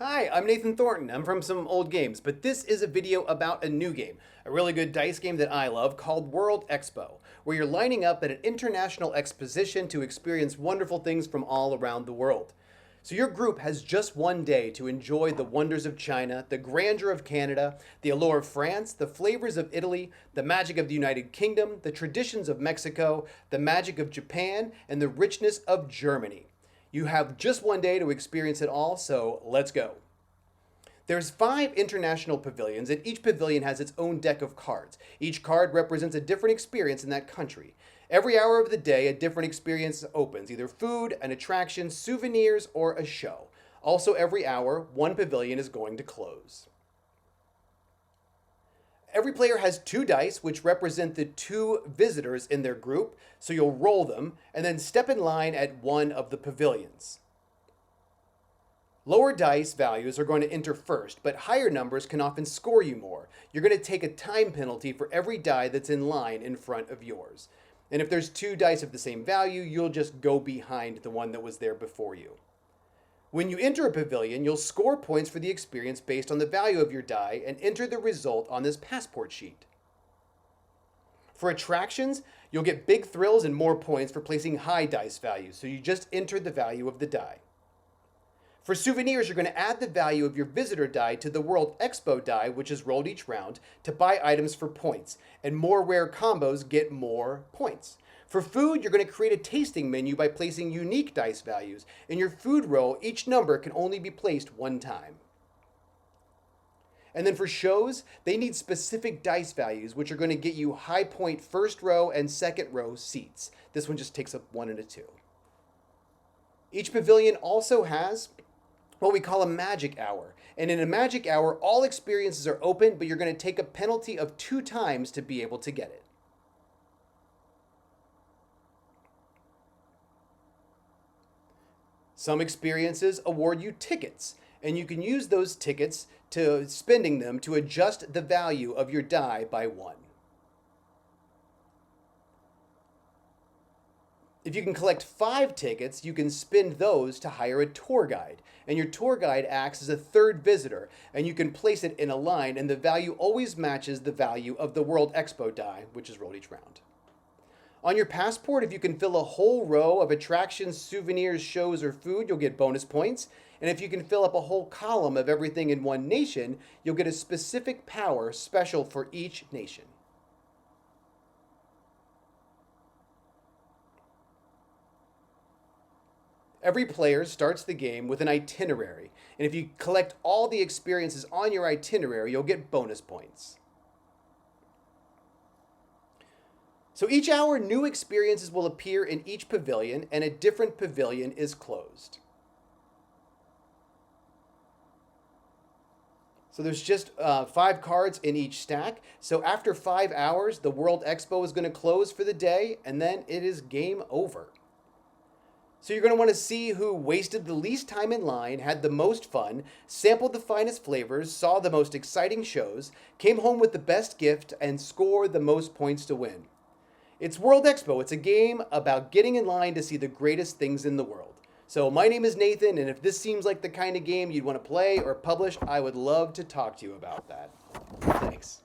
Hi, I'm Nathan Thornton. I'm from some old games, but this is a video about a new game, a really good dice game that I love called World Expo, where you're lining up at an international exposition to experience wonderful things from all around the world. So your group has just one day to enjoy the wonders of China, the grandeur of Canada, the allure of France, the flavors of Italy, the magic of the United Kingdom, the traditions of Mexico, the magic of Japan, and the richness of Germany. You have just one day to experience it all, so let's go. There's 5 international pavilions, and each pavilion has its own deck of cards. Each card represents a different experience in that country. Every hour of the day, a different experience opens, either food, an attraction, souvenirs, or a show. Also, every hour, one pavilion is going to close. Every player has 2 dice, which represent the 2 visitors in their group, so you'll roll them, and then step in line at one of the pavilions. Lower dice values are going to enter first, but higher numbers can often score you more. You're going to take a time penalty for every die that's in line in front of yours. And if there's 2 dice of the same value, you'll just go behind the one that was there before you. When you enter a pavilion, you'll score points for the experience based on the value of your die and enter the result on this passport sheet. For attractions, you'll get big thrills and more points for placing high dice values, so you just enter the value of the die. For souvenirs, you're going to add the value of your visitor die to the World Expo die, which is rolled each round, to buy items for points, and more rare combos get more points. For food, you're going to create a tasting menu by placing unique dice values. In your food roll, each number can only be placed one time. And then for shows, they need specific dice values, which are going to get you high point first row and second row seats. This one just takes up 1 and a 2. Each pavilion also has what we call a magic hour. And in a magic hour, all experiences are open, but you're going to take a penalty of 2 times to be able to get it. Some experiences award you tickets, and you can use those tickets to spending them to adjust the value of your die by 1. If you can collect 5 tickets, you can spend those to hire a tour guide. And your tour guide acts as a third visitor, and you can place it in a line, and the value always matches the value of the World Expo die, which is rolled each round. On your passport, if you can fill a whole row of attractions, souvenirs, shows, or food, you'll get bonus points. And if you can fill up a whole column of everything in one nation, you'll get a specific power special for each nation. Every player starts the game with an itinerary, and if you collect all the experiences on your itinerary, you'll get bonus points. So each hour, new experiences will appear in each pavilion, and a different pavilion is closed. So there's just 5 cards in each stack. So after 5 hours, the World Expo is going to close for the day, and then it is game over. So you're going to want to see who wasted the least time in line, had the most fun, sampled the finest flavors, saw the most exciting shows, came home with the best gift, and scored the most points to win. It's World Expo. It's a game about getting in line to see the greatest things in the world. So my name is Nathan, and if this seems like the kind of game you'd want to play or publish, I would love to talk to you about that. Thanks.